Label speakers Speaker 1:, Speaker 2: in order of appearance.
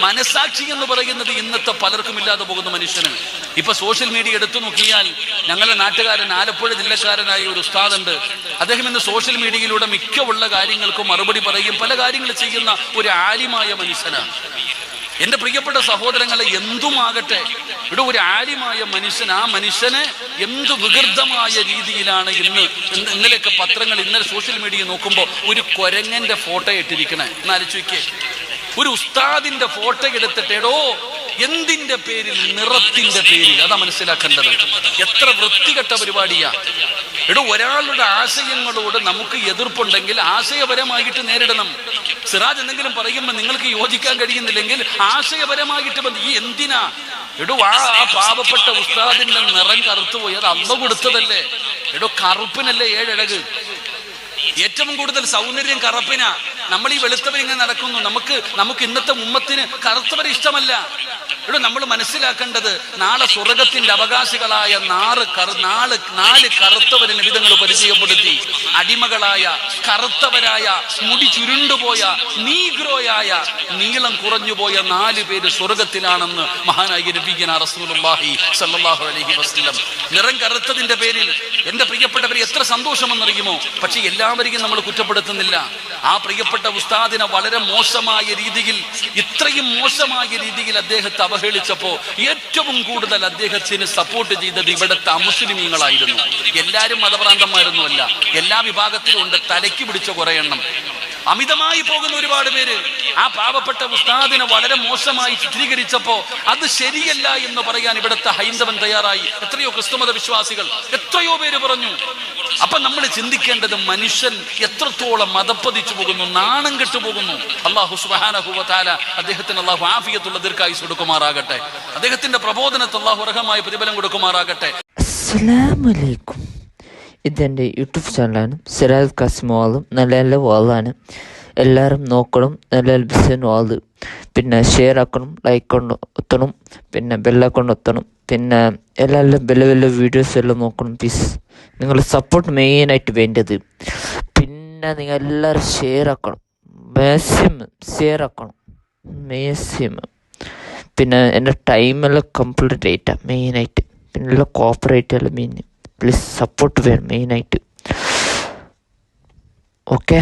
Speaker 1: മനസാക്ഷി എന്ന് പറയുന്നത് ഇന്നത്തെ പലർക്കും ഇല്ലാതെ പോകുന്ന മനുഷ്യന്. ഇപ്പൊ സോഷ്യൽ മീഡിയ എടുത്തു നോക്കിയാൽ ഞങ്ങളുടെ നാട്ടുകാരൻ ആലപ്പുഴ ജില്ലക്കാരനായ ഒരു ഉസ്താദുണ്ട്. അദ്ദേഹം ഇന്ന് സോഷ്യൽ മീഡിയയിലൂടെ മിക്കുള്ള കാര്യങ്ങൾക്കും മറുപടി പറയും, പല കാര്യങ്ങൾ ചെയ്യുന്ന ഒരു ആലിമായ മനുഷ്യനാണ്. എന്റെ പ്രിയപ്പെട്ട സഹോദരങ്ങളെ, എന്തുമാകട്ടെ, ഇവിടെ ഒരു ആലിമായ മനുഷ്യൻ, ആ മനുഷ്യനെ എന്ത് വികൃതമായ രീതിയിലാണ് ഇന്നലെയൊക്കെ പത്രങ്ങൾ, ഇന്നലെ സോഷ്യൽ മീഡിയ നോക്കുമ്പോൾ ഒരു കുരങ്ങന്റെ ഫോട്ടോ ഇട്ടിരിക്കണേ. എന്നാലോചിക്കേ, ഒരു ഉസ്താദിന്റെ ഫോട്ടോ എടുത്തിട്ടേടോ എന്തിന്റെ പേരിൽ? നിറത്തിന്റെ പേരിൽ. അതാ മനസ്സിലാക്കേണ്ടത്. എത്ര വൃത്തികെട്ട പരിപാടിയാ. എടോ, ഒരാളുടെ ആശയങ്ങളോട് നമുക്ക് എതിർപ്പുണ്ടെങ്കിൽ ആശയപരമായിട്ട് നേരിടണം. സിറാജ് എന്തെങ്കിലും പറയുമ്പോൾ നിങ്ങൾക്ക് യോജിക്കാൻ കഴിയുന്നില്ലെങ്കിൽ ആശയപരമായിട്ട് ഈ എന്തിനാ? എടോ, ആ പാവപ്പെട്ട ഉസ്താദിന്റെ നിറം കറുത്തുപോയി, അത് അള്ള കൊടുത്തതല്ലേ? എടോ, കറുപ്പിനല്ലേ 7 അഴക്? ഏറ്റവും കൂടുതൽ സൗന്ദര്യം കറുപ്പിനാ. നമ്മൾ ഈ വെളുത്തവരിങ്ങനെ നടക്കുന്നു. നമുക്ക് ഇന്നത്തെ ഉമ്മത്തിന് കറുത്തവരെ ഇഷ്ടമല്ല. ഇവിടെ നമ്മൾ മനസ്സിലാക്കേണ്ടത്, നാളെ സ്വർഗത്തിന്റെ അവകാശികളായ 4 കറുത്തവരെ നിബിധങ്ങൾ പരിചയപ്പെടുത്തി. അടിമകളായ, കറുത്തവരായ, മുടി ചുരുണ്ടുപോയ, നീഗ്രോയായ, നീളം കുറഞ്ഞുപോയ 4 പേര് സ്വർഗത്തിലാണെന്ന് മഹാനായ നബിയുനാ റസൂലുള്ളാഹി സ്വല്ലല്ലാഹു അലൈഹി വസല്ലം. നിറം കറുത്തതിന്റെ പേരിൽ എന്റെ പ്രിയപ്പെട്ടവരെ എത്ര സന്തോഷമെന്നറിയുമോ? പക്ഷെ എല്ലാവരെയും നമ്മൾ കുറ്റപ്പെടുത്തുന്നില്ല. ആ പ്രിയപ്പെട്ട ഉസ്താദിനെ വളരെ മോശമായ രീതിയിൽ, ഇത്രയും മോശമായ രീതിയിൽ അദ്ദേഹത്തെ അവഹേളിച്ചപ്പോ ഏറ്റവും കൂടുതൽ അദ്ദേഹത്തിന് സപ്പോർട്ട് ചെയ്തത് ഇവിടുത്തെ അമുസ്ലിമീങ്ങളായിരുന്നു. എല്ലാരും മതഭ്രാന്തന്മാരൊന്നും അല്ല, എല്ലാ വിഭാഗത്തിലും ഉണ്ട്. തലയ്ക്ക് പിടിച്ച കുറെ എണ്ണം, അമിതമായി പോകുന്ന ഒരുപാട് പേര് ആ പാവപ്പെട്ട ഉസ്താദിനെ വളരെ മോശമായി ചിത്രീകരിച്ചപ്പോ അത് ശരിയല്ല എന്ന് പറയാൻ ഇവിടുത്തെ ഹൈന്ദവൻ തയ്യാറായി. എത്രയോ ക്രിസ്തുമത വിശ്വാസികൾ, എത്രയോ പേര് പറഞ്ഞു. അപ്പൊ നമ്മൾ ചിന്തിക്കേണ്ടത്, മനുഷ്യൻ എത്രത്തോളം മതപ്പതിച്ചു പോകുന്നു, നാണം കെട്ടു പോകുന്നു. അല്ലാഹു സുബ്ഹാനഹു വ തആല അദ്ദേഹത്തിന് അല്ലാഹു ആഫിയത്തുള്ള ദീർഘായുസ്സ് കൊടുക്കുമാറാകട്ടെ. അദ്ദേഹത്തിന്റെ പ്രബോധനത്തിൽ അല്ലാഹു അർഹമായ പ്രതിഫലം കൊടുക്കുമാറാകട്ടെ.
Speaker 2: അസ്സലാമു അലൈക്കും. ഇതെൻ്റെ യൂട്യൂബ് ചാനലാണ്. സിറാജ് ഖാസിം വാളും നല്ല നല്ല വാളാണ്. എല്ലാവരും നോക്കണം. നല്ല ബിസിൻ വാള്. പിന്നെ ഷെയർ ആക്കണം, ലൈക്ക് കൊണ്ട് ഒത്തണം, പിന്നെ ബെല്ലൈക്കൺ ഒത്തണം. പിന്നെ എല്ലാവരും വലിയ വീഡിയോസ് എല്ലാം നോക്കണം. പ്ലീസ്, നിങ്ങളുടെ സപ്പോർട്ട് മെയിനായിട്ട് വേണ്ടത്. പിന്നെ നിങ്ങൾ എല്ലാവരും ഷെയർ ആക്കണം, മാക്സിമം ഷെയർ ആക്കണം, മാക്സിമം. പിന്നെ എൻ്റെ ടൈമെല്ലാം കംപ്ലീറ്റ് ആയിട്ടാണ് മെയിനായിട്ട്. പിന്നെ എല്ലാം കോപ്പറേറ്റ് എല്ലാം മെയിൻ. പ്ലീസ് സപ്പോർട്ട് വേണം മെയിനായിട്ട്. ഓക്കെ.